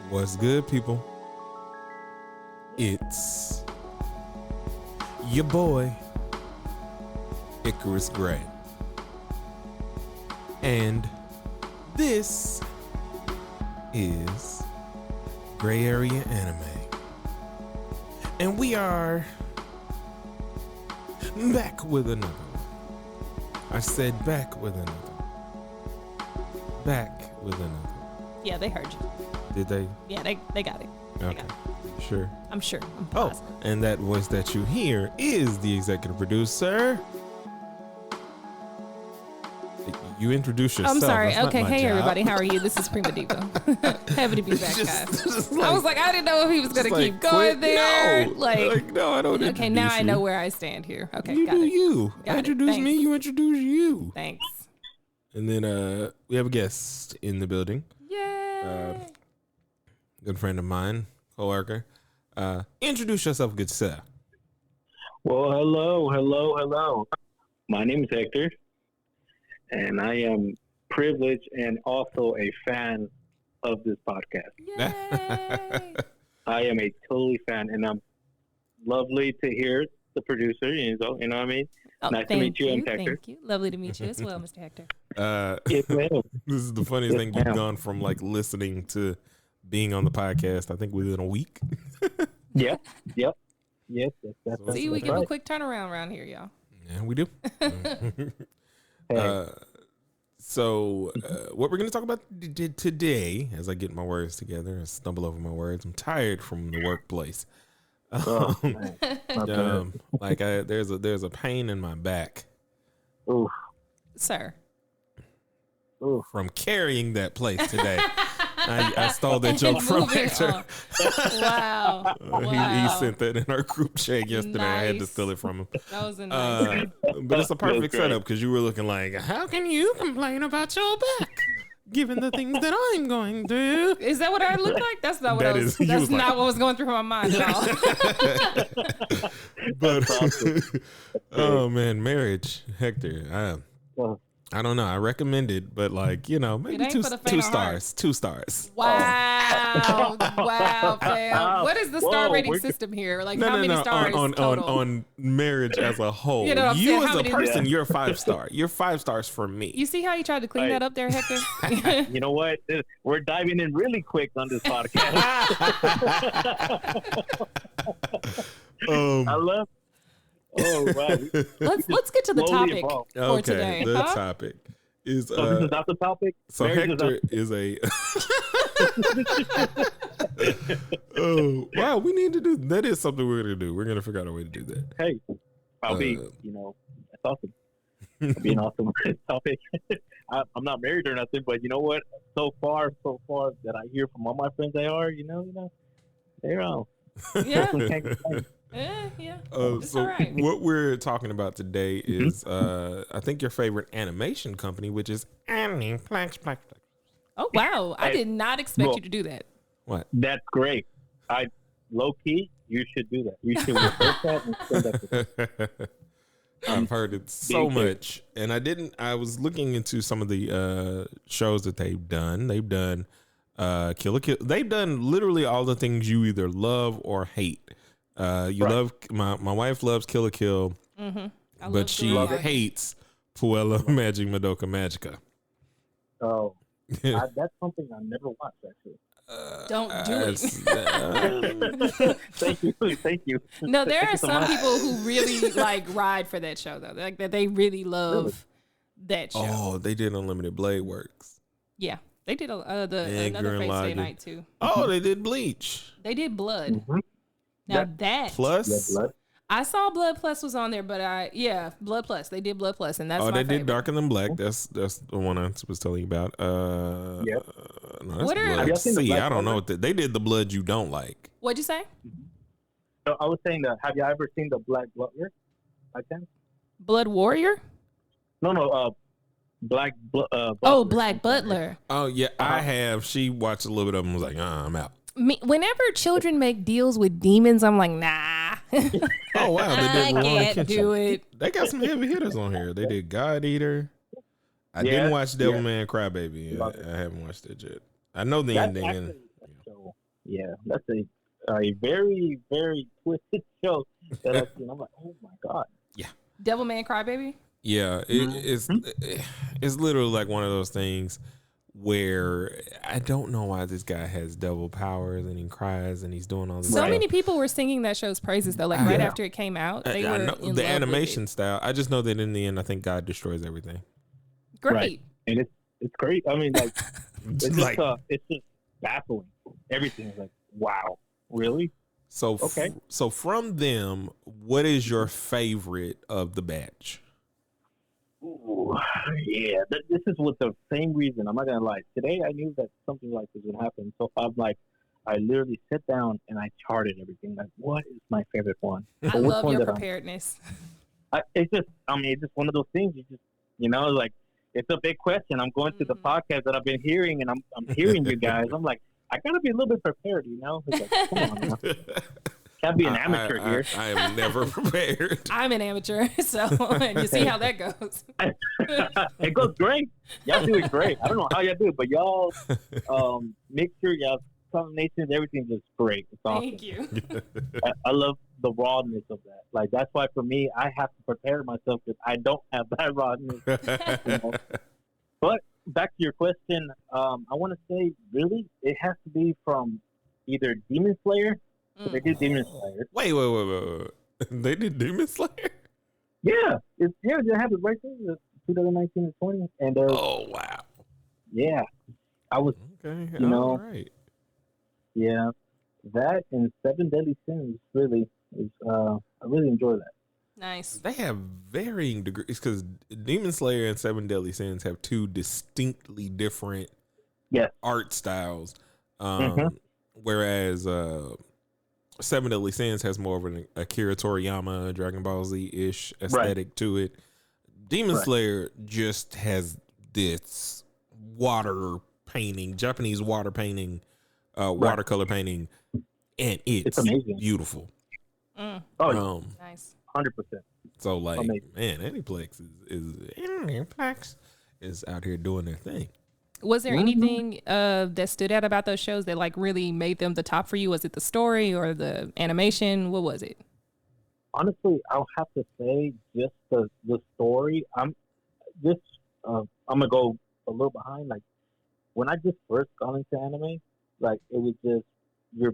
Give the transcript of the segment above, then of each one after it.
What's good, people? It's your boy, Icarus Gray. And this is Gray Area Anime. And we are back with another one. I said back with another. Back with another. Yeah, they heard you. Did they? Yeah, they got it. Okay. Got it. Sure. I'm sure. I'm positive. And that voice that you hear is the executive producer. You introduce yourself. I'm sorry. That's not Okay, my hey job. everybody, how are you? This is Prima Diva. Happy to be back, guys. I was like, I didn't know if he was gonna keep going there. No, no, I don't. Okay, now I know where I stand here. Okay, you got do it. you. Got it. Introduce me. You introduce you. Thanks. And then we have a guest in the building. Yay! Good friend of mine, coworker. Introduce yourself, good sir. Well, hello. My name is Hector, and I am privileged and also a fan of this podcast. Yay! I am a totally fan, and I'm lovely to hear the producer. You know what I mean? Oh, Nice to meet you, I'm Hector. Thank you. Lovely to meet you as well, Mr. Hector. Yes, ma'am. This is the funniest thing. You've ma'am. gone from like listening to being on the podcast, I think within a week. Yep. Yes, that's See, we that's give right. a quick turnaround around here, y'all. Yeah, we do. Hey, So what we're going to talk about today, as I get my words together, I stumble over my words. I'm tired from the workplace. oh, man. My bad. There's a pain in my back Oof. Sir. from carrying that place today. I stole that joke from Moving Hector. on. Wow. He sent that in our group chat yesterday. I had to Nice. steal it from him. That was a nice But it's a perfect That's great. setup because you were looking like, how can you complain about your back, given the things that I'm going through? Is that what I look like? That's not what That I was. is- you That's was like- not what was going through my mind at all. But awesome. oh man, marriage, Hector. Oh, I don't know. I recommend it, but like maybe ain't two for the faint of heart. stars. 2 stars. Wow, wow, fam. What is the star Whoa, rating we're- system here? Like, how many stars on total? on marriage as a whole. You know what I'm saying? as How a many- person, you're a 5-star. You're 5 stars for me. You see how you tried to clean Right. that up there, Hector? you know what? We're diving in really quick on this podcast. I love. Oh, wow. let's get to the Slowly topic evolve. for Okay, today. the Huh? topic is So this is not the topic? so Marriage Hector is a wow, we need to do that. Is something we're gonna do. We're gonna figure out a way to do that. Hey, I'll be, that's awesome. It'll be an awesome topic. I'm not married or nothing, but you know what? So far that I hear from all my friends, they're all. Yeah, Can't complain. yeah. It's So all right. what we're talking about today is I think your favorite animation company, which is Aniplex. Oh wow, I Hey, did not expect look. you to do that. What? That's great. Low key, you should do that. You should reverse that and send that to I've heard it so Being much, and I was looking into some of the shows that they've done. They've done Kill la Kill. They've done literally all the things you either love or hate. You Right. love my wife loves Kill la Kill, I but she love Korea. hates Puella Magic Madoka Magica. Oh, that's something I never watched, actually. Don't do it. Thank you. No, there Thank are you so some much. people who really like ride for that show though. Like that they really love that show. Oh, they did Unlimited Blade Works. Yeah, they did another Gurren Face Day Lagann. night too. Oh, they did Bleach. They did Blood. Mhm. Now that Plus, Blood. I saw Blood Plus was on there, but Blood Plus. They did Blood Plus, and that's oh, my they favorite. did Darker Than Black. That's the one I was telling you about. Yep. No, that's What are- Blood. Have y'all seen the See, Black I don't know Butler? what they did. The Blood you don't like. What'd you say? So I was saying that. Have you ever seen the Black Butler? By chance? Blood Warrior? No. Black. Oh, Butler. Black Butler. Oh yeah, I Uh-huh. have. She watched a little bit of them. Was like, I'm out. Whenever children make deals with demons, I'm like, nah. Oh wow, they I did Rurouni can't Kenshin. do it. They got some heavy hitters on here. They did God Eater. I Yeah, didn't watch yeah. Devilman Crybaby. Love it. I haven't watched it yet. I know the That's ending. And actually a show Yeah, that's a very, very twisted show that I've seen. I'm like, oh my god. Yeah. Devilman Crybaby. Yeah, it's literally like one of those things where I don't know why this guy has devil powers and he cries and he's doing all this. So stuff. many people were singing that show's praises though. Like right after it came out, they were know in the love animation with it. style. I just know that in the end, I think God destroys everything. Great. Right. And it's great. I mean, like it's Like- just it's just baffling. Everything is like, wow, really? So Okay. So from them, what is your favorite of the batch? Ooh, yeah, this is with the same reason. I'm not gonna lie. Today I knew that something like this would happen, so I'm like, I literally sit down and I charted everything. Like, what is my favorite one? I Or which love one your that preparedness. it's just one of those things. Like it's a big question. I'm going through the podcast that I've been hearing, and I'm hearing you guys. I'm like, I gotta be a little bit prepared, you know? It's like, come on, now. Can't be an amateur here. I am never prepared. I'm an amateur, so and you see how that goes. It goes great. Y'all do it great. I don't know how y'all do it, but y'all mixture, y'all combinations, everything is great. It's awesome. Thank you. I love the rawness of that. Like that's why for me, I have to prepare myself because I don't have that rawness. You know? But back to your question, I want to say really, it has to be from either Demon Slayer. They did Demon Slayer. Wait. They did Demon Slayer? Yeah, they have it right there. 2019 and 20, and Oh wow. yeah, I was Okay. You know, all right. yeah, that and Seven Deadly Sins really is. I really enjoy that. Nice. They have varying degrees because Demon Slayer and Seven Deadly Sins have two distinctly different Yes. art styles. Mhm. Whereas Seven Deadly Sins has more of an Akira Toriyama, Dragon Ball Z-ish aesthetic to it. Demon Slayer just has this water painting, Japanese water painting, watercolor painting, and it's amazing. beautiful. Oh, Nice. 100%. So like, Amazing. man, Aniplex is out here doing their thing. Was there anything that stood out about those shows that like really made them the top for you? Was it the story or the animation? What was it? Honestly, I'll have to say just the story. I'm gonna go a little behind. Like when I just first got into anime, like it was just you're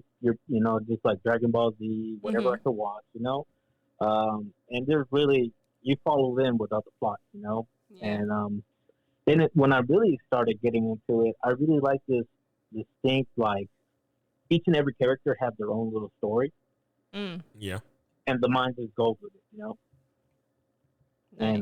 just like Dragon Ball Z, whatever I could watch, and there's really you follow them without the plot, Yeah. and then when I really started getting into it, I really like this distinct like each and every character have their own little story. Yeah. And the mind just goes with it, Nice.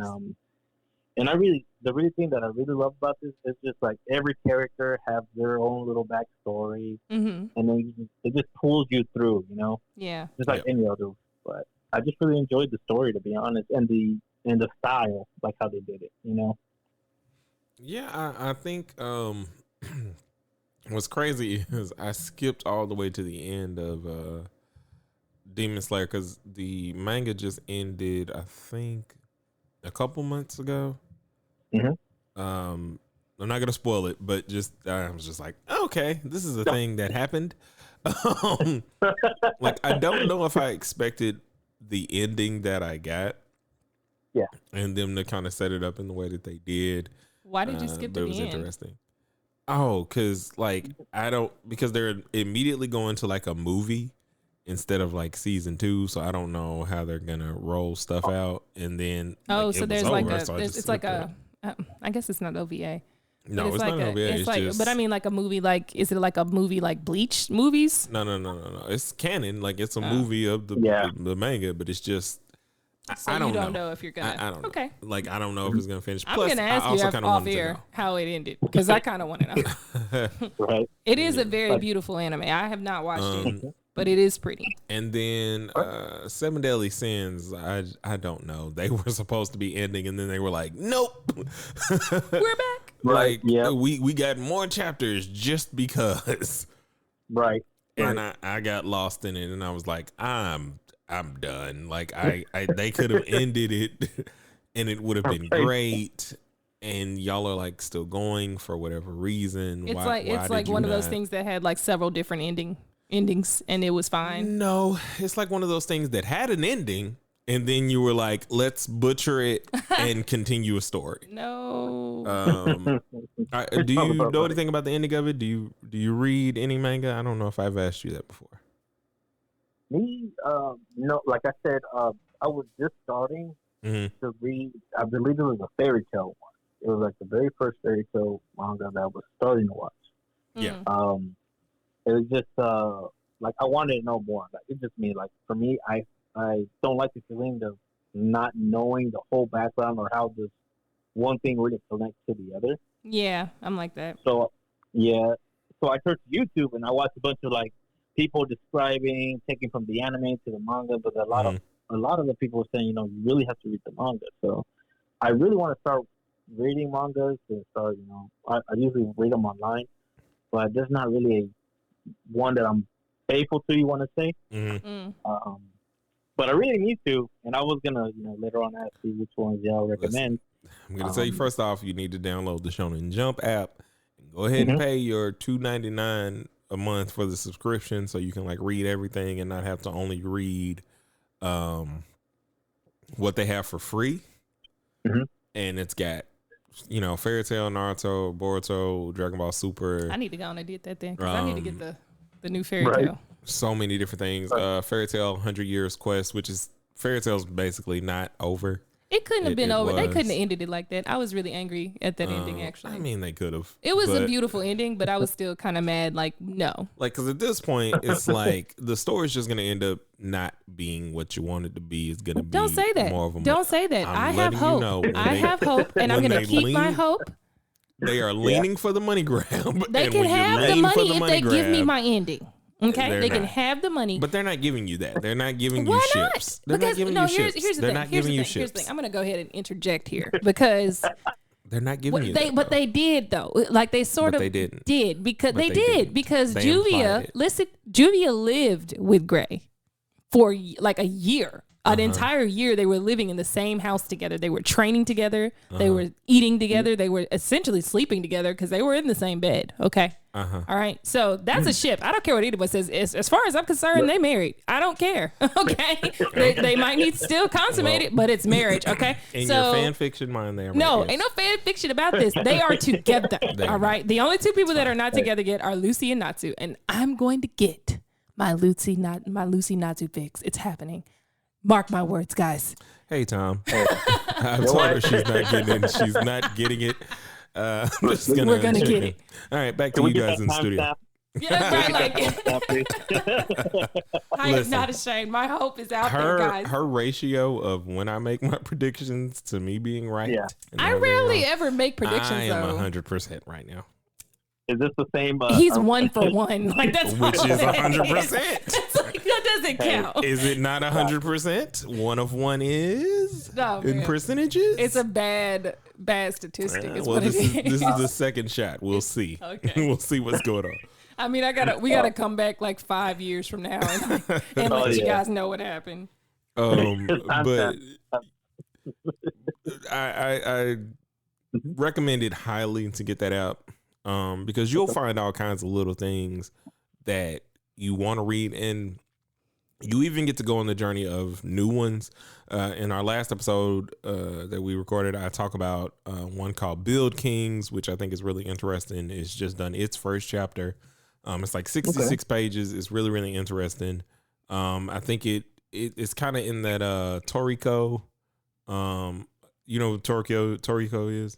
And the really thing that I really love about this is just like every character have their own little backstory, and then it just pulls you through, Yeah. just like any other. But I just really enjoyed the story, to be honest, and the style, like how they did it, Yeah, I think what's crazy is I skipped all the way to the end of Demon Slayer because the manga just ended, I think, a couple months ago. I'm not gonna spoil it, but I was just like, okay, this is a thing that happened. Like I don't know if I expected the ending that I got. Yeah, and them to kind of set it up in the way that they did. Why did you skip but to it was the end? interesting. Oh, because because they're immediately going to like a movie instead of like season 2, so I don't know how they're gonna roll stuff out. And then So there's like it's like a I guess it's not OVA. No, it's like not OVA. It's like, just, but I mean, like a movie. Like, is it like a movie like Bleach movies? No. It's canon. Like it's a movie of the manga, but it's just. So I don't know if you're gonna. I don't know. Okay. Like I don't know if it's gonna finish. I'm Plus, gonna ask I also you kind of off wanted to air know how it ended because I kind of want to know. right. It is a very beautiful anime. I have not watched it, but it is pretty. And then Seven Deadly Sins, I don't know. They were supposed to be ending, and then they were like, nope. We're back. Like, yeah. we got more chapters just because. Right. And I got lost in it, and I was like, I'm done. Like they could have ended it, and it would have been great. And y'all are like still going for whatever reason. It's like one of those things that had like several different endings. endings and it was fine? No, it's like one of those things that had an ending, and then you were like, let's butcher it and continue a story. No. Do you know anything about the ending of it? Do you read any manga? I don't know if I've asked you that before. Me, no, like I said, I was just starting to read. I believe it was a fairy tale one. It was like the very first fairy tale manga that I was starting to watch. Yeah. It was just like I wanted to know more. Like it's just me. Like for me, I don't like the feeling of not knowing the whole background or how this one thing really connects to the other. Yeah, I'm like that. So yeah, so I turned to YouTube and I watched a bunch of like people describing, taking from the anime to the manga. But a lot of the people were saying, you really have to read the manga. So I really want to start reading mangas and start. I usually read them online, but there's not really one that I'm faithful to. You want to say? But I really need to, and I was gonna, later on ask you which ones y'all recommend. I'm gonna tell you first off, you need to download the Shonen Jump app and go ahead and pay your $2.99 a month for the subscription, so you can like read everything and not have to only read what they have for free. And it's got Fairy Tail, Naruto, Boruto, Dragon Ball Super. I need to go on and did that then because I need to get the new Fairy Tail. So many different things. Fairy Tail 100 Years Quest, which is Fairy Tail's basically not over. It couldn't have been over. They couldn't have ended it like that. I was really angry at that ending, actually. I mean, they could have. It was a beautiful ending, but I was still kind of mad. Like, no. Like, because at this point, it's like the story's just going to end up not being what you want it to be. It's going to be Don't say that. More of a Don't say that. I have hope. I have hope, and I'm going to keep my hope. They are leaning for the money grab. They can have the money if they give me my ending. Okay, they can have the money, but they're not giving you that. They're not giving you ships. They're not giving you ships. Here's the they're thing. not giving you ships. Here's the thing. I'm gonna go ahead and interject here because they're not giving you that. But they did though. Like they sort of did because they did because Juvia. Listen, Juvia lived with Gray for like a year. An entire year they were living in the same house together. They were training together. They were eating together. They were essentially sleeping together because they were in the same bed. Okay. All right. So that's a ship. I don't care what anybody says. As far as I'm concerned, they married. I don't care. Okay. They might need still consummate it, but it's marriage. Okay. In your fan fiction mind, there. No, ain't no fan fiction about this. They are together. All right. The only two people that are not together yet are Lucy and Natsu, and I'm going to get my Lucy Natsu fix. It's happening. Mark my words, guys. Hey, Tom. I told her she's not getting it. She's not getting it. We're gonna get it. All right, back to you guys in the studio. Yeah, right. I am not ashamed. My hope is out there, guys. Her ratio of when I make my predictions to me being right. Yeah. I rarely ever make predictions. I am 100% right now. Is this the same? He's 1 for 1. Like that's which is 100%. Like, that doesn't count. Is it not 100%? 1 of 1 is in percentages. It's a bad statistic. This is the second shot. We'll see. Okay. We'll see what's going on. I mean, we gotta come back like 5 years from now and let you guys know what happened. But I recommend it highly to get that out. Because you'll find all kinds of little things that you want to read, and you even get to go on the journey of new ones. In our last episode that we recorded, I talk about one called Build Kings, which I think is really interesting. It's just done its first chapter. It's like 66 pages. It's really, really interesting. I think it's kind of in that Toriko. You know what Toriko is?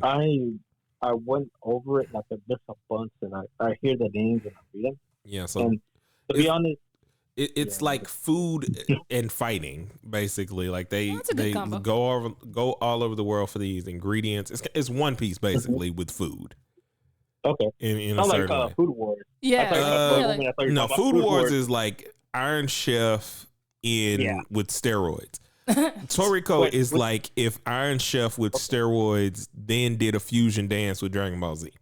I think. I went over it like just a bunch, and I hear the names and I read them. Yeah, so and to be honest, it's like food and fighting, basically. Like they go all over the world for these ingredients. It's One Piece basically with food. Okay, in a certain way. Food Wars. Yeah, no, Food Wars is like Iron Chef with steroids. Toriko is like if Iron Chef with steroids then did a fusion dance with Dragon Ball Z.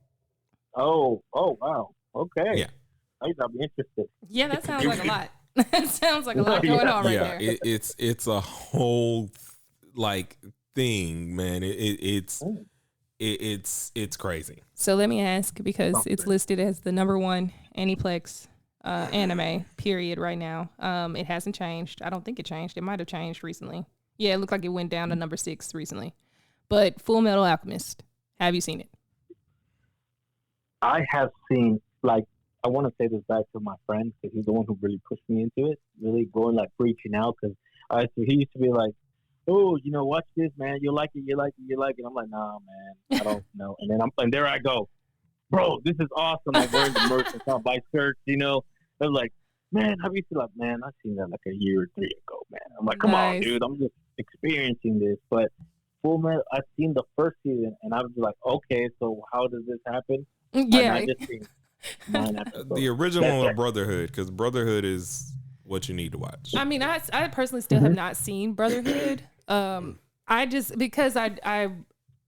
Oh wow. Okay. Yeah. I'll be interested. Yeah, that sounds like a lot. That sounds like a lot going on right there. Yeah, it's a whole like thing, man. It's it's crazy. So let me ask, because it's listed as the #1 Aniplex anime period right now. It hasn't changed. I don't think it changed. It might have changed recently. Yeah, it looked like it went down to #6 recently. But Full Metal Alchemist, have you seen it? I have seen, like, I want to say this back to my friend because he's the one who really pushed me into it, really going, like, preaching out, because he used to be like, oh, watch this, man. You'll like it, you like it, you like it. I'm like, nah, man, I don't know. And there I go. Bro, this is awesome. I'm wearing the merch and I'll buy shirts, I was like, man, have you seen, like, man, I've seen that like a year or 3 ago, man. I'm like, come on, dude. I'm just experiencing this. But Full Metal, I've seen the first season, and I was like, okay, so how does this happen? Yeah. I just seen 9 episodes. The original Brotherhood, because Brotherhood is what you need to watch. I mean, I personally still have not seen Brotherhood. I just, because I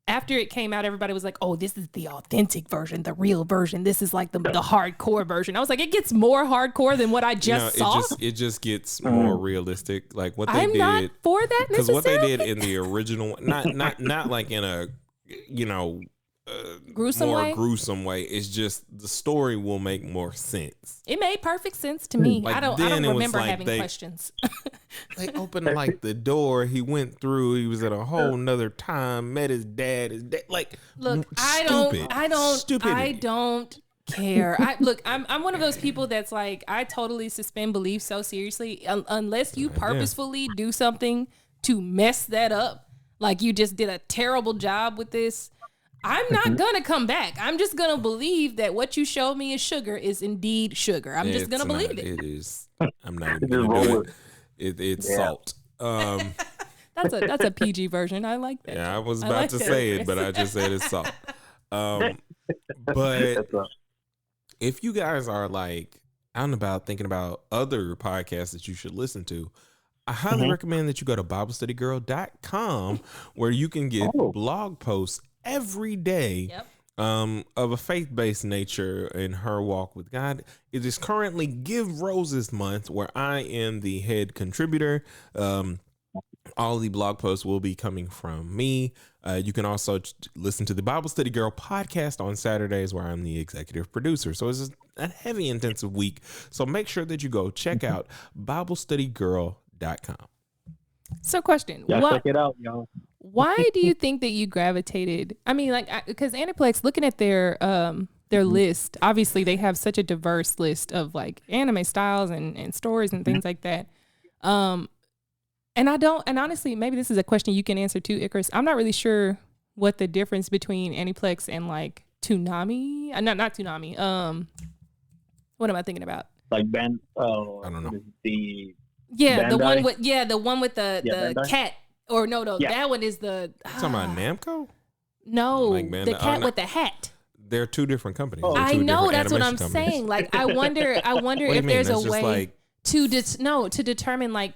after it came out, everybody was like, oh, this is the authentic version, the real version. This is like the hardcore version. I was like, it gets more hardcore than what I just saw. It just gets more realistic. Like what they I'm did. not for that because what they did in the original, not like in a, gruesome way. It's just the story will make more sense. It made perfect sense to me. Like, I don't remember having questions. They opened like the door. He went through. He was at a whole nother time. Met his dad. Like, look, I don't care. I'm one of those people that's like, I totally suspend belief so seriously unless you purposefully do something to mess that up. Like you just did a terrible job with this. I'm not gonna come back. I'm just gonna believe that what you showed me is sugar is indeed sugar. I'm just gonna believe it. It is. I'm not even gonna do it. It's salt. That's a PG version. I like that. Yeah, I was about to say it, but I just said it's salt. But if you guys are like out and about thinking about other podcasts that you should listen to, I highly recommend that you go to BibleStudyGirl.com where you can get blog posts every day of a faith-based nature in her walk with God. It is currently Give Roses Month, where I am the head contributor. All the blog posts will be coming from me. You can also listen to the Bible Study Girl podcast on Saturdays, where I'm the executive producer. So it's a heavy, intensive week. So make sure that you go check out BibleStudyGirl.com. So question. Check it out, y'all. Why do you think that you gravitated? I mean, like, because Aniplex, looking at their list, obviously they have such a diverse list of like anime styles and stories and things like that. And honestly, maybe this is a question you can answer too, Icarus. I'm not really sure what the difference between Aniplex and like Toonami. Not Toonami. What am I thinking about? Like I don't know. The Bandai? the one with the cat. Or no, that one is the. Talking about Namco? No, like the cat with the hat. They're two different companies. I know, that's what I'm saying. Like, I wonder if there's a way to determine like,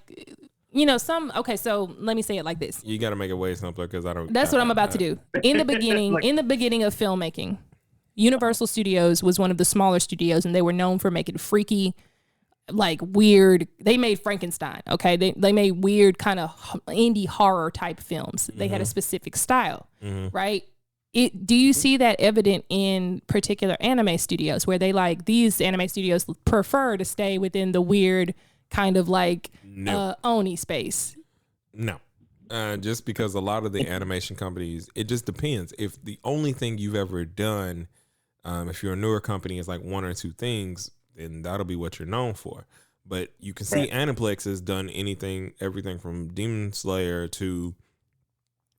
some. Okay, so let me say it like this. You got to make it way simpler because I don't. That's what I'm about to do. In the beginning, of filmmaking, Universal Studios was one of the smaller studios, and they were known for making freaky, like weird. They made Frankenstein. Okay, they made weird kind of indie horror type films. They had a specific style, right? Do you see that evident in particular anime studios where they like these anime studios prefer to stay within the weird kind of like Oni space? No. Just because a lot of the animation companies, it just depends. If the only thing you've ever done, if you're a newer company, is like one or two things, then that'll be what you're known for. But you can see Aniplex has done everything from Demon Slayer to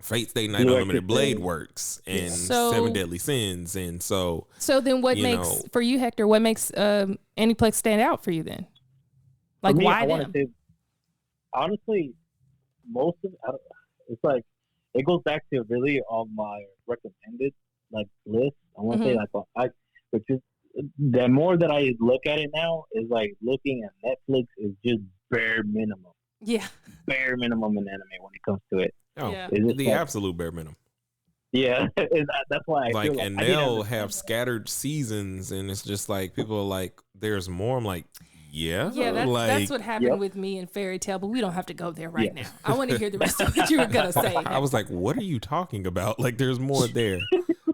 Fate Stay Night Unlimited Blade Works and Seven Deadly Sins. And so then what makes, for you, Hector, what makes Aniplex stand out for you then? Like, me, why them? Honestly, most of it's like, it goes back to really all my recommended like list. I want to say which is, the more that I look at it now is like looking at Netflix is just bare minimum. Yeah. Bare minimum in anime when it comes to it. Oh, yeah. The absolute bare minimum. Yeah. That's why I feel like, and they'll have scattered seasons and it's just like people are like, there's more. I'm like, yeah. That's what happened with me in Fairy Tail, but we don't have to go there right now. I want to hear the rest of what you were gonna say. I was like, what are you talking about? Like, there's more there.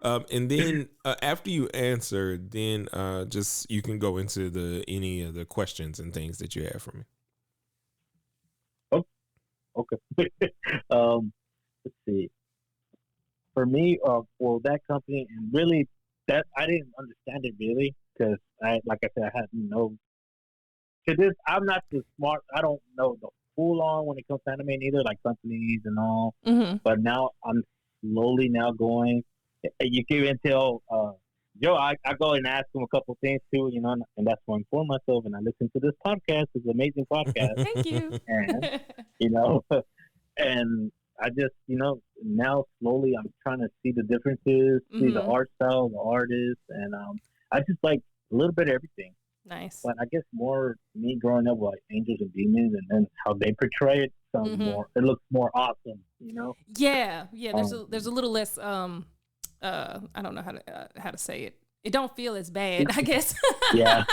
And then after you answer, then just you can go into any of the questions and things that you have for me. Oh, okay. Let's see. For me, well, that company, and really, that I didn't understand it really because like I said, I had no. To this, I'm not too smart. I don't know the full on when it comes to anime either, like companies and all. Mm-hmm. But now I'm slowly now going. You can even tell Joe. I go and ask him a couple things too, you know, and that's why I inform myself. And I listen to this podcast. It's an amazing podcast. Thank you. And you know, and I just, you know, now slowly I'm trying to see the differences, see the art style, the artists, and I just like a little bit of everything. Nice. But I guess more me growing up with like Angels and Demons, and then how they portray it sounds more. It looks more awesome, you know. Yeah. There's a little less. I don't know how to say it. It don't feel as bad, I guess. Yeah.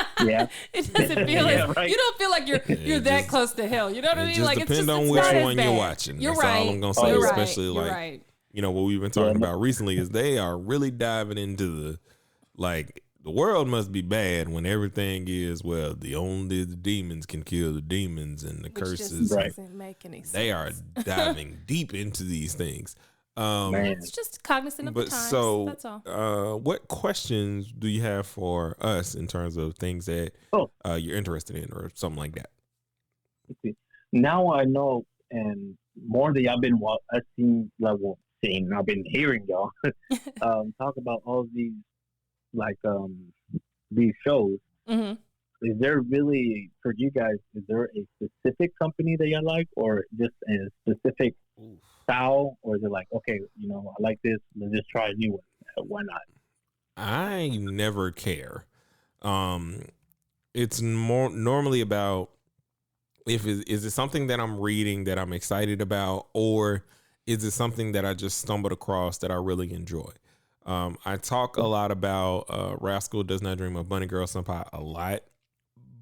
It doesn't feel right. You don't feel like you're that close to hell. You know what I mean? Like, depends on which one you're watching. You're That's right. all I'm gonna say. You're especially right. like you know what we've been talking about recently is they are really diving into the world must be bad when everything is only the demons can kill the demons and the curses. Doesn't make any sense. They are diving deep into these things. It's just cognizant of the times. So, that's all. What questions do you have for us in terms of things that you're interested in or something like that? Okay. Now I know, and more that I've been I've been hearing y'all talk about all these these shows. Mm-hmm. Is there really, for you guys, is there a specific company that you like, or just a specific style, or is it like, okay, you know, I like this, let's just try a new one? Why not? I never care. It's more normally about is it something that I'm reading that I'm excited about, or is it something that I just stumbled across that I really enjoy? I talk a lot about Rascal Does Not Dream of Bunny Girl Senpai a lot,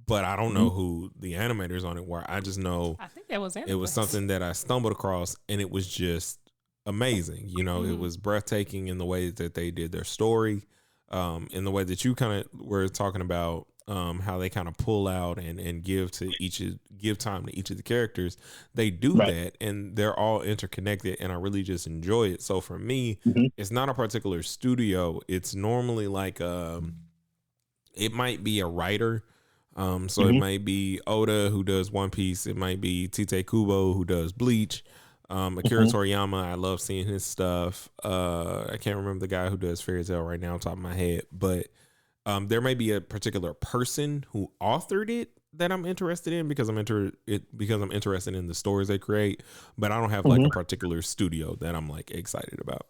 but I don't know who the animators on it were. I just know I think that was Aniplex. It was something that I stumbled across, and it was just amazing. You know, it was breathtaking in the way that they did their story, in the way that you kind of were talking about how they kind of pull out and give time to each of the characters. They do that, and they're all interconnected, and I really just enjoy it. So for me, it's not a particular studio. It's normally like it might be a writer. So it might be Oda who does One Piece. It might be Tite Kubo who does Bleach. Akira Toriyama, I love seeing his stuff. I can't remember the guy who does Fairy Tail right now on top of my head, but there may be a particular person who authored it that I'm interested in because I'm interested in the stories they create, but I don't have like a particular studio that I'm like excited about.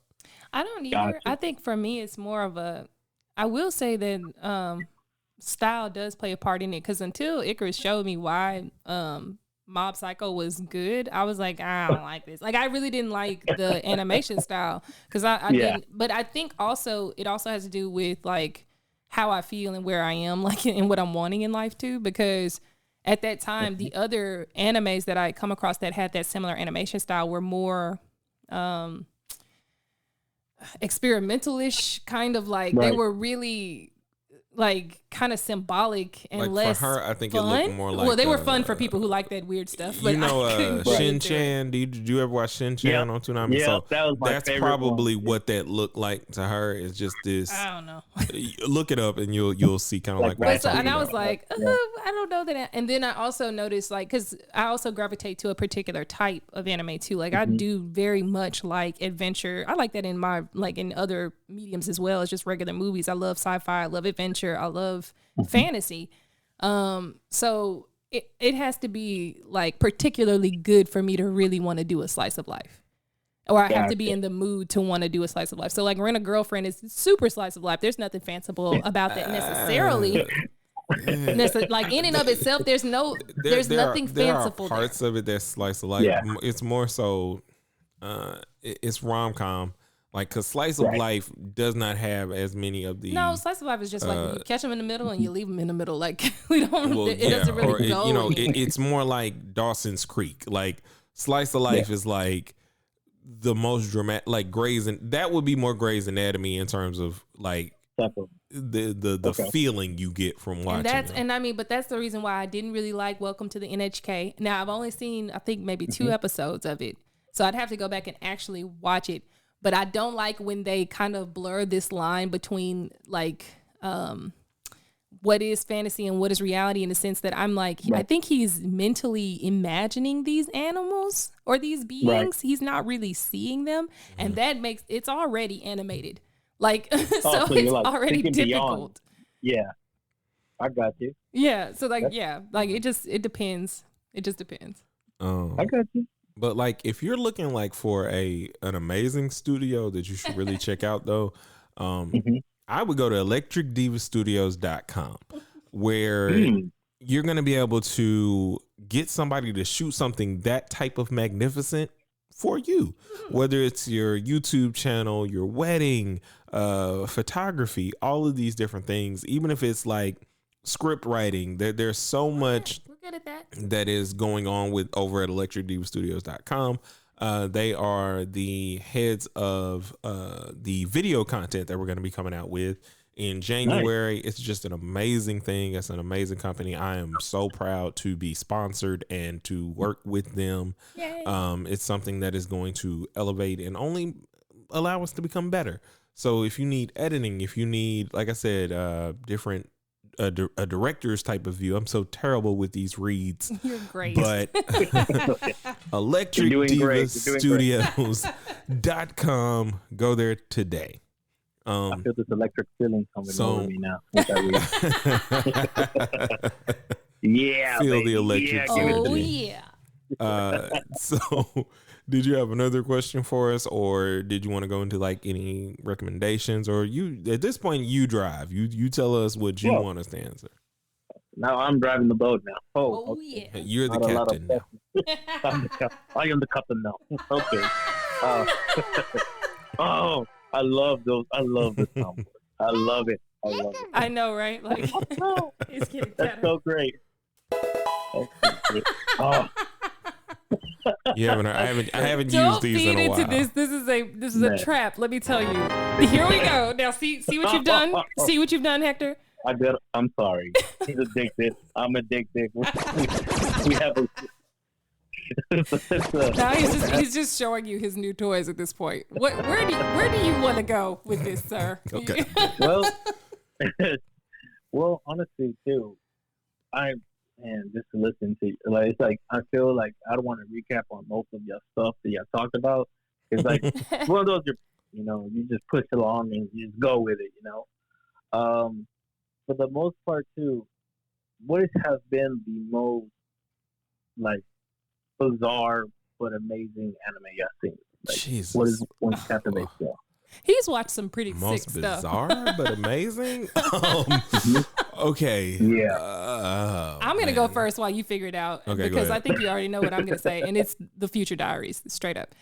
I don't either. Gotcha. I think for me, it's more of I will say that style does play a part in it, because until Icarus showed me why Mob Psycho was good, I was like, I don't like this. Like, I really didn't like the animation style, because I didn't. But I think also it also has to do with like how I feel and where I am, like, and what I'm wanting in life too. Because at that time, the other animes that I come across that had that similar animation style were more experimental-ish, kind of like they were really like kind of symbolic and like less for her, I think fun. It looked more like they were fun for people who like that weird stuff. But you know, Shin Chan. Did you ever watch Shin Chan on Toonami? Yeah, so that was my that's favorite probably one. what that looked like to her. Is just this. I don't know. Look it up and you'll see kind of like. So, and I was like, I don't know that. And then I also noticed, like, because I also gravitate to a particular type of anime too. Like I do very much like adventure. I like that in my in other mediums as well as just regular movies. I love sci-fi. I love adventure. I love fantasy. So it has to be like particularly good for me to really want to do a slice of life, or I have to be in the mood to want to do a slice of life. So like Rent a Girlfriend is super slice of life. There's nothing fanciful about that necessarily. Like in and of itself, there's nothing fanciful. There are parts of it that's slice of life. It's more so it's rom-com. Like, because slice of life does not have as many of the. No, slice of life is just like you catch them in the middle and you leave them in the middle. Like we don't. Well, it doesn't really go. It's more like Dawson's Creek. Like slice of life is like the most dramatic, like Grey's, and that would be more Grey's Anatomy in terms of like the feeling you get from watching. But that's the reason why I didn't really like Welcome to the NHK. Now I've only seen, I think maybe 2 episodes of it, so I'd have to go back and actually watch it. But I don't like when they kind of blur this line between like what is fantasy and what is reality, in the sense that I'm like, I think he's mentally imagining these animals or these beings. Right. He's not really seeing them. And that makes it's already animated. Like, so it's like already difficult. Beyond. Yeah. I got you. Yeah. So like, like it depends. It just depends. I got you. But like, if you're looking like for an amazing studio that you should really check out though, I would go to electricdivastudios.com, where you're going to be able to get somebody to shoot something that type of magnificent for you, whether it's your YouTube channel, your wedding, photography, all of these different things, even if it's like script writing, there's so much that is going on over at electricdivastudios.com. They are the heads of the video content that we're going to be coming out with in January. Nice. It's just an amazing thing. It's an amazing company. I am so proud to be sponsored and to work with them. It's something that is going to elevate and only allow us to become better. So if you need editing, if you need, like I said, different a director's type of view. I'm so terrible with these reads. You're great. But electricdivastudios.com. Go there today. I feel this electric feeling coming over me now. Yeah. Feel the electric. Oh, yeah. So did you have another question for us, or did you want to go into like any recommendations, or you at this point you drive, you tell us what you want us to answer. Now I'm driving the boat now. Yeah. You're the captain now. I am the captain now. Okay. I love those. I love this song. I love it. I know, right? Like it's getting better. That's so great. Yeah, I haven't used these in a while. Don't feed into this. This is a trap. Let me tell you. Here we go. Now see what you've done. See what you've done, Hector. I did. I'm sorry. He's addicted. I'm addicted. We have a. Now he's just showing you his new toys at this point. Where do you want to go with this, sir? Okay. Well, honestly, too, just to listen to you, like, it's like I feel like I don't want to recap on most of your stuff that y'all talked about. It's like one of those, you just push along and you just go with it, For the most part, too, what has been the most like bizarre but amazing anime you've seen? Like, Jesus, what is one captivates you? He's watched some pretty most sick stuff. Bizarre but amazing. Okay. Yeah. I'm gonna go first while you figure it out, because I think you already know what I'm gonna say, and it's The Future Diaries, straight up.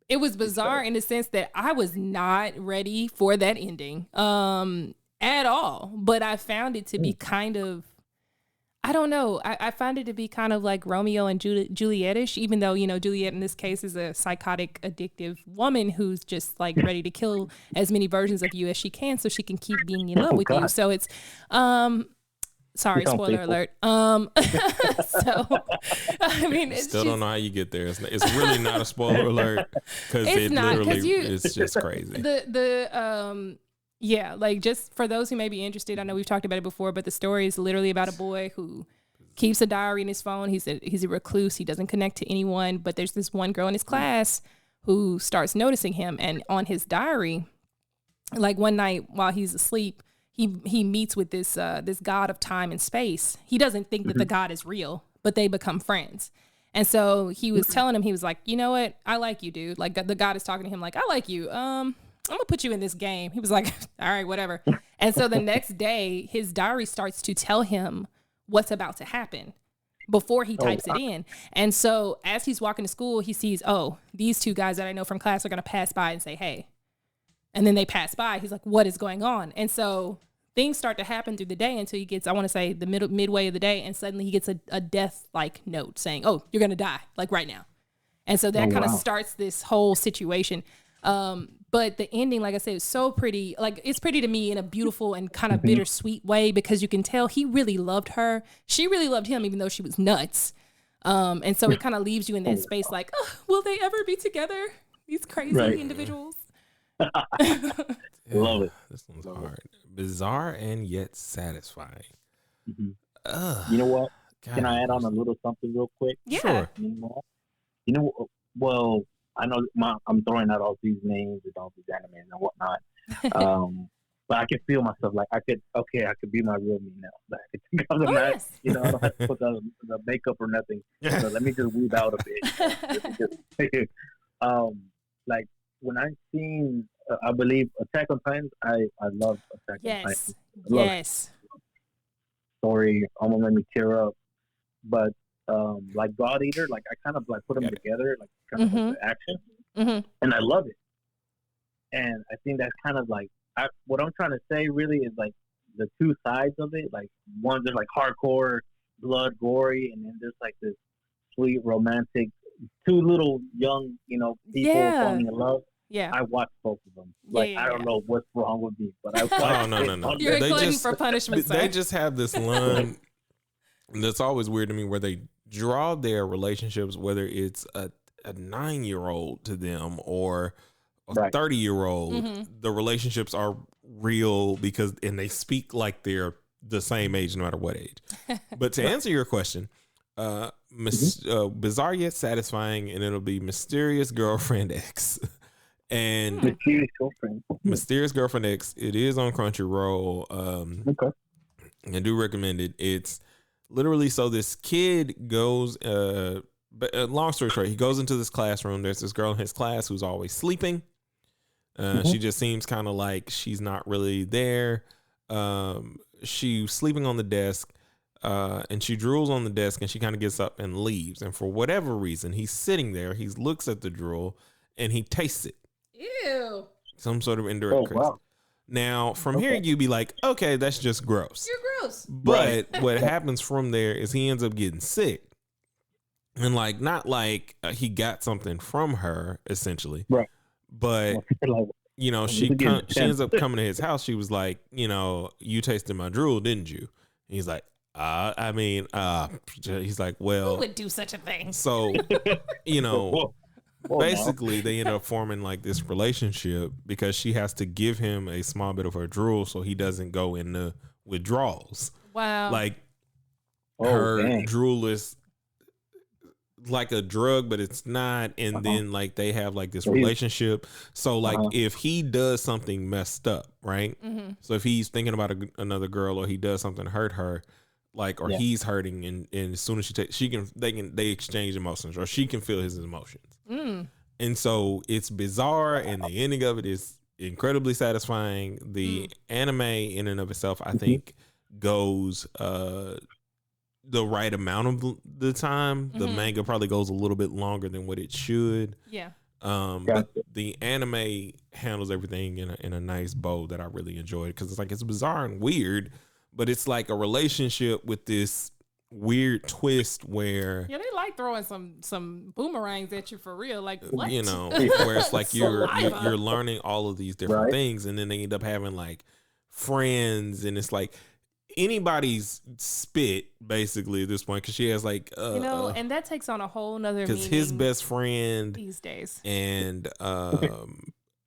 It was bizarre in the sense that I was not ready for that ending at all, but I found it to be kind of, I don't know. I find it to be kind of like Romeo and Juliet-ish, even though, Juliet in this case is a psychotic, addictive woman who's just like ready to kill as many versions of you as she can so she can keep being in love with you. So it's, sorry, spoiler alert. So, I mean, it's still don't know how you get there. It's really not a spoiler alert because it's just crazy. Yeah, like just for those who may be interested, I know we've talked about it before, but the story is literally about a boy who keeps a diary in his phone. He's a recluse. He doesn't connect to anyone, but there's this one girl in his class who starts noticing him. And on his diary, like one night while he's asleep, he meets with this god of time and space. He doesn't think that the god is real, but they become friends. And so he was telling him, he was like, you know what? I like you, dude. Like the god is talking to him like, I like you. I'm gonna put you in this game. He was like, all right, whatever. And so the next day, his diary starts to tell him what's about to happen before he types it in. And so as he's walking to school, he sees, these two guys that I know from class are gonna pass by and say, hey. And then they pass by. He's like, what is going on? And so things start to happen through the day until he gets, I want to say the midway of the day. And suddenly he gets a death like note saying, oh, you're going to die like right now. And so that kind of starts this whole situation. But the ending, like I said, is so pretty. Like, it's pretty to me in a beautiful and kind of bittersweet way, because you can tell he really loved her. She really loved him, even though she was nuts. And so it kind of leaves you in that space like, oh, will they ever be together? These crazy individuals. Love it. This one's hard. Bizarre and yet satisfying. You know what? God, can I add on a little something real quick? Yeah. Sure. You know, well, I know I'm throwing out all these names and all these animes and whatnot. But I can feel myself like I could be my real me now. Like, I could take off the mask. You know, I don't have to put the makeup or nothing. So let me just weave out a bit. Like when I seen, I believe Attack on Titans. I love Attack on Titans. Yes. Story almost made me tear up. But like God Eater, like I kind of like put them together, like kind of like the action, and I love it. And I think that's kind of like what I'm trying to say. Really, is like the two sides of it. Like one, there's like hardcore, blood, gory, and then there's like this sweet, romantic, two little young, people falling in love. Yeah, I watched both of them. Like I don't know what's wrong with me, but I watched. No. You're glutton for punishment. They just have this line that's always weird to me, where they draw their relationships, whether it's a 9-year-old to them or a 30-year-old, the relationships are real and they speak like they're the same age no matter what age. But to answer your question, bizarre yet satisfying, and it'll be Mysterious Girlfriend X. And Mysterious Girlfriend X, it is on Crunchyroll. Okay. I do recommend it. It's literally, so this kid goes, long story short, he goes into this classroom. There's this girl in his class who's always sleeping. She just seems kind of like she's not really there. She's sleeping on the desk, and she drools on the desk, and she kind of gets up and leaves. And for whatever reason, he's sitting there. He looks at the drool, and he tastes it. Ew. Some sort of indirect curse. Wow. Now, from here, you'd be like, okay, that's just gross. You're gross. But what happens from there is he ends up getting sick. And like, not like he got something from her, essentially. Right. But, she ends up coming to his house. She was like, you tasted my drool, didn't you? And he's like, he's like, well. Who would do such a thing? So, basically, they end up forming like this relationship because she has to give him a small bit of her drool so he doesn't go into withdrawals. Wow. Like her drool is like a drug, but it's not. And then like they have like this relationship. So like if he does something messed up, right? So if he's thinking about another girl or he does something to hurt her, like, or he's hurting, and as soon as they exchange emotions, or she can feel his emotions. And so it's bizarre, and the ending of it is incredibly satisfying. The anime in and of itself, I think, goes the right amount of the time. The manga probably goes a little bit longer than what it should. Yeah. But the anime handles everything in a nice bow that I really enjoyed, because it's bizarre and weird, but it's like a relationship with this weird twist where they like throwing some boomerangs at you for real, like what? Where it's like you're learning all of these different things, and then they end up having like friends, and it's like anybody's spit basically at this point, because she has like and that takes on a whole nother meaning, because his best friend these days, and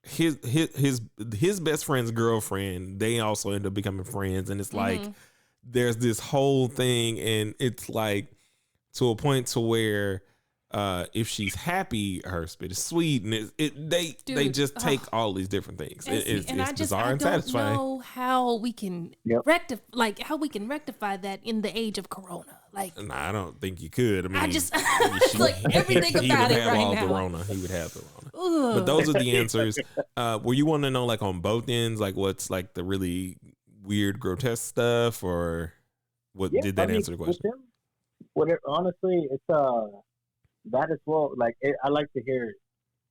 his best friend's girlfriend, they also end up becoming friends, and it's like there's this whole thing, and it's like to a point to where if she's happy, her spit is sweet, and they just take all these different things. It's bizarre and satisfying. I don't know how we can rectify that in the age of Corona. Like, I don't think you could. I mean, I just like everything about it right now. He would have the Rona. But those are the answers. Were you wanting to know like on both ends, like what's like the really weird, grotesque stuff, or what? Did that answer the question? Honestly, it's that as well. Like I like to hear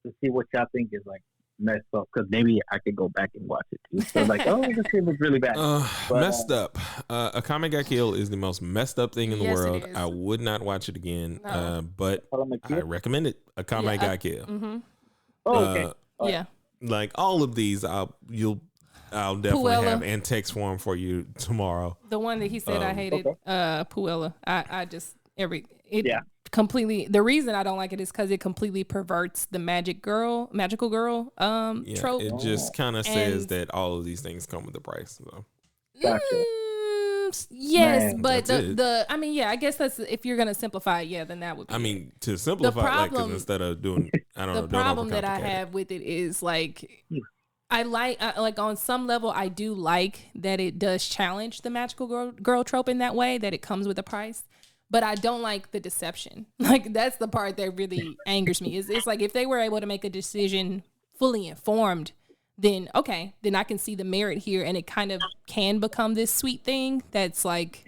to see what y'all think is like messed up because maybe I could go back and watch it too. So like, oh, this shit was really bad. Messed up. Akame ga Kill is the most messed up thing in the world. I would not watch it again. No. But I recommend it. Akame ga Kill. Mm-hmm. Okay. Yeah. Like all of these, I'll definitely have in text form for you tomorrow. The one that he said I hated, Puella. Completely. The reason I don't like it is because it completely perverts the magical girl trope. It just kind of says that all of these things come with a price. So. Gotcha. Yes, man, but I guess that's if you're gonna simplify it, then that would be to simplify, like, instead of doing, the problem that I have with it is like, I like on some level I do like that it does challenge the magical girl trope in that way, that it comes with a price. But I don't like the deception. Like, that's the part that really angers me. It's like if they were able to make a decision fully informed, then okay, then I can see the merit here, and it kind of can become this sweet thing that's like,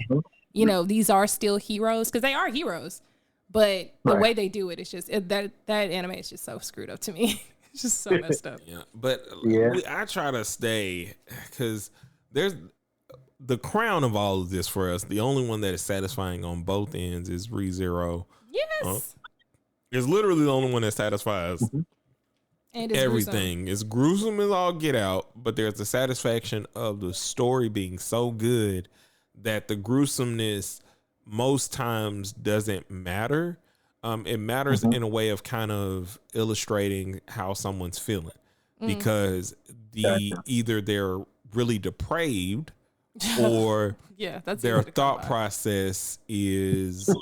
these are still heroes, because they are heroes. But the way they do it, it's just that anime is just so screwed up to me. It's just so messed up. I try to stay, because there's the crown of all of this for us. The only one that is satisfying on both ends is ReZero. Yes. It's literally the only one that satisfies and everything. Gruesome. It's gruesome as all get out, but there's the satisfaction of the story being so good that the gruesomeness most times doesn't matter. It matters in a way of kind of illustrating how someone's feeling, because either they're really depraved, or their thought process is,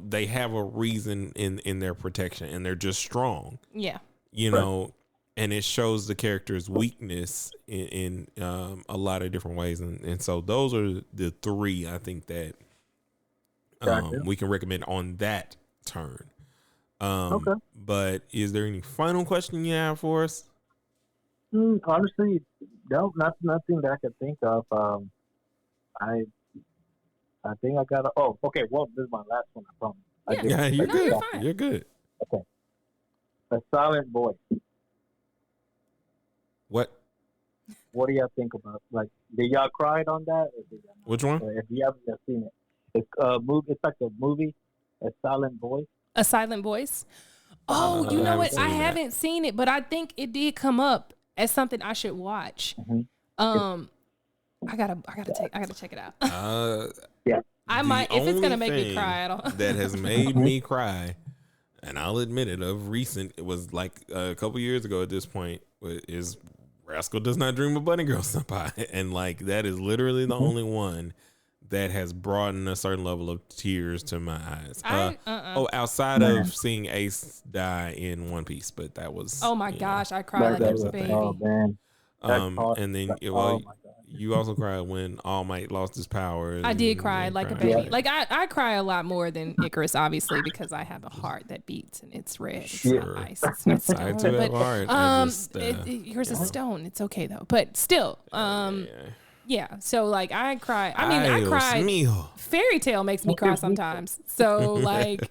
they have a reason in their protection, and they're just strong. Yeah. And it shows the character's weakness in a lot of different ways. And so those are the three I think that we can recommend on that turn. But is there any final question you have for us? Honestly, no, nothing that I can think of. I think I got. Oh, okay. Well, this is my last one. I promise. You're good. You're good. Okay. A Silent Voice. What do y'all think about? Like, did y'all cry on that? Which one? If you haven't seen it, it's movie. It's like a movie. A Silent Voice. A Silent Voice. Oh, you know what? I haven't seen it, but I think it did come up as something I should watch. I gotta check it out. I might, if it's gonna make me cry. I don't. That has made me cry, and I'll admit it. Of recent, it was like a couple years ago. At this point, is Rascal Does Not Dream of Bunny Girl Senpai, and like that is literally the only one that has brought in a certain level of tears to my eyes. Outside of seeing Ace die in One Piece, but that was. Oh my gosh, I cried like a baby. Oh man. And then you also cried when All Might lost his power. I did cry like a baby. Like I cry a lot more than Icarus, obviously, because I have a heart that beats and it's red. It's not ice. It's not stone. I too have a heart. Yours is stone. It's okay though. But still, yeah. So like I cry. I mean, I cry. Fairy Tale makes me cry sometimes. So like,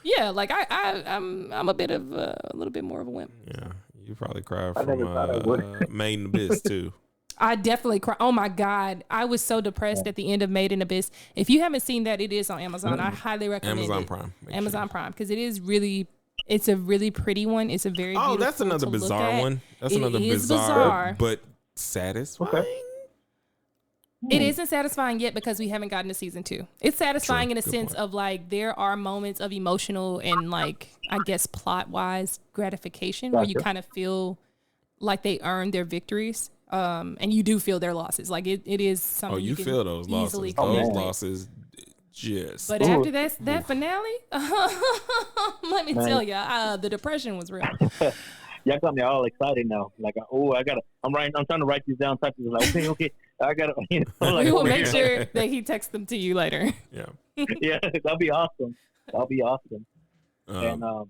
yeah, like I'm a little bit more of a wimp. Yeah, you probably cry from Made in Abyss too. I definitely cry. Oh my God. I was so depressed at the end of Made in Abyss. If you haven't seen that, it is on Amazon. I highly recommend Amazon Prime. Because it's a really pretty one. It's a very beautiful. Oh, that's another bizarre one. That's another bizarre, but satisfying. Okay. It isn't satisfying yet because we haven't gotten to season 2. It's satisfying in a sense of like there are moments of emotional and like I guess plot wise gratification where you kind of feel like they earned their victories. And you do feel their losses. Like it is something. Oh, you feel those losses. Those losses, just. But after that finale, let me tell you, the depression was real. Y'all got me all excited now. Like, I'm trying to write these down. Like, okay, I gotta. Like, we will make sure that he texts them to you later. Yeah. Yeah, that'll be awesome. And yeah,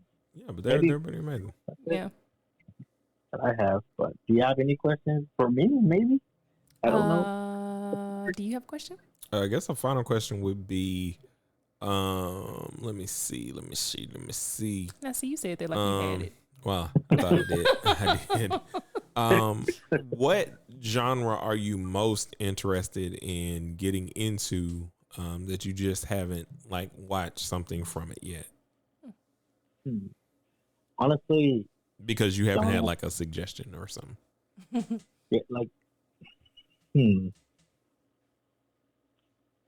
but they're pretty amazing. Yeah. I have, but do you have any questions for me? Maybe I don't know. Do you have a question? I guess a final question would be, let me see. Now, see, you said that like you had it. Well, I thought I did. I did. What genre are you most interested in getting into that you just haven't like watched something from it yet? Honestly, because you haven't had like a suggestion or something. Yeah, like,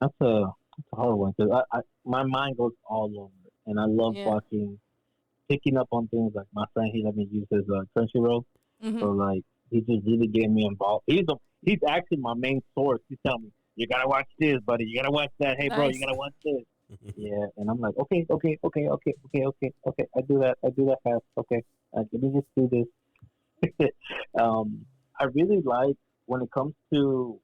that's a hard one because I my mind goes all over, and I love picking up on things. Like my friend, he let me use his Crunchyroll, so like he just really getting me involved. He's actually my main source. He's telling me, you gotta watch this, buddy. You gotta watch that. Hey, bro, you gotta watch this. Yeah, and I'm like, okay. I do that fast. Okay, let me just do this. I really like when it comes to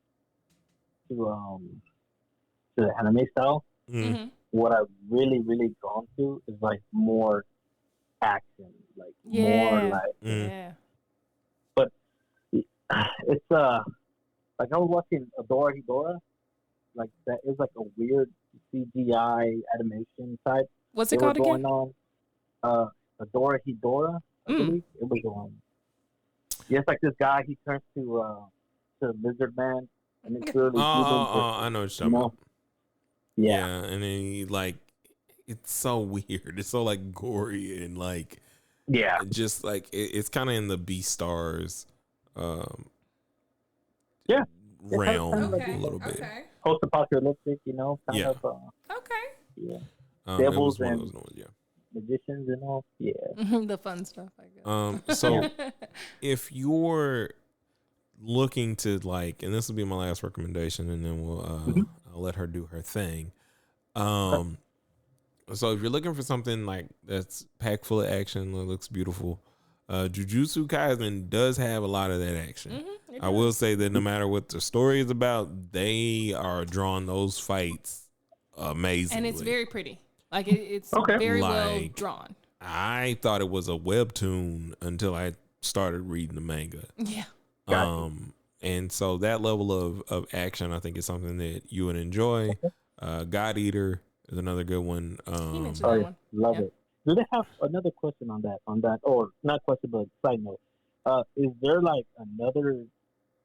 the anime style. What I really drawn to is like more action, like more like. But it's like I was watching Adora Hidora. Like that is like a weird CGI animation type. What's it called again? Adora Hidora, I believe. It was yeah, it's like this guy. He turns to Lizard Man, and it's really. I know what you're talking about. Yeah, and then he like, it's so weird. It's so like gory and like, just like it's kind of in the Beastars, realm a little bit. Post-apocalyptic, kind of. Yeah. Devils and magicians and all. Yeah. The fun stuff, I guess. So if you're looking to like, and this will be my last recommendation, and then I'll let her do her thing. So if you're looking for something like that's packed full of action, that looks beautiful, Jujutsu Kaisen does have a lot of that action. I will say that no matter what the story is about, they are drawing those fights amazingly. And it's very pretty. Like it's very well drawn. I thought it was a webtoon until I started reading the manga. Yeah. And so that level of action, I think, is something that you would enjoy. God Eater is another good one. He mentioned that one. Love it. Do they have another question on that, or not question, but side note? Is there like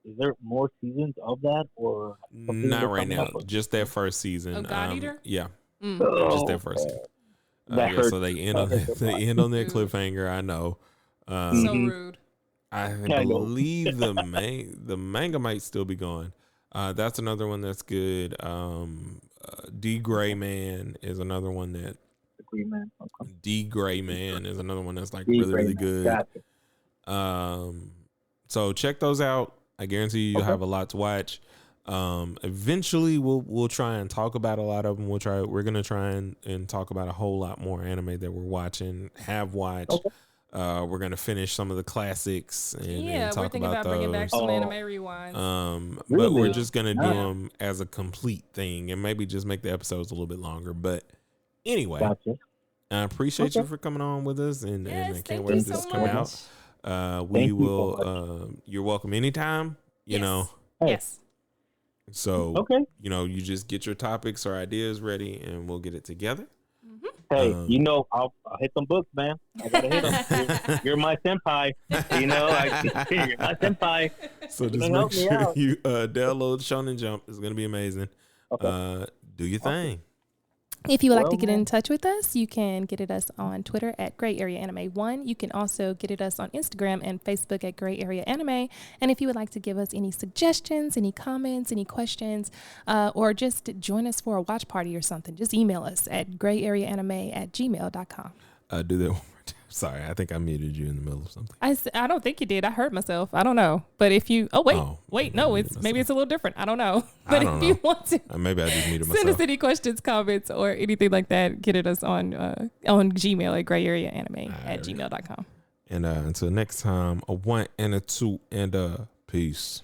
is there more seasons of that, or not right now? Just that first season. Of God Eater? Yeah. Just that first season. So they end on that cliffhanger. I know. So rude. I believe the manga might still be going. That's another one that's good. D Gray Man is another one that. D Gray Man is another one that's like really good. Gotcha. So check those out. I guarantee you'll have a lot to watch. Eventually we'll try and talk about a lot of them. We're gonna try and talk about a whole lot more anime that we're have watched. We're gonna finish some of the classics and talk about those. Bringing back some anime rewinds. But we're just gonna do them as a complete thing and maybe just make the episodes a little bit longer. But anyway, I appreciate you for coming on with us, and I can't wait for this to come out. We will. You're welcome anytime. You know. Yes. So you just get your topics or ideas ready, and we'll get it together. Hey, I'll hit some books, man. I gotta hit them. You're my senpai. You're my senpai. So just make sure you download Shonen Jump. It's gonna be amazing. Do your thing. If you would like to get in touch with us, you can get at us on Twitter at Gray Area Anime 1. You can also get at us on Instagram and Facebook at Gray Area Anime. And if you would like to give us any suggestions, any comments, any questions, or just join us for a watch party or something, just email us at grayareaanime@gmail.com. Do that one more time. Sorry, I think I muted you in the middle of something. I don't think you did. I heard myself. I don't know. But if you, maybe it's a little different. I don't know. But if you want to, maybe I just muted myself. Send us any questions, comments, or anything like that. Get at us on Gmail at grayareaanime@gmail.com. And until next time, a 1 and a 2 and a peace.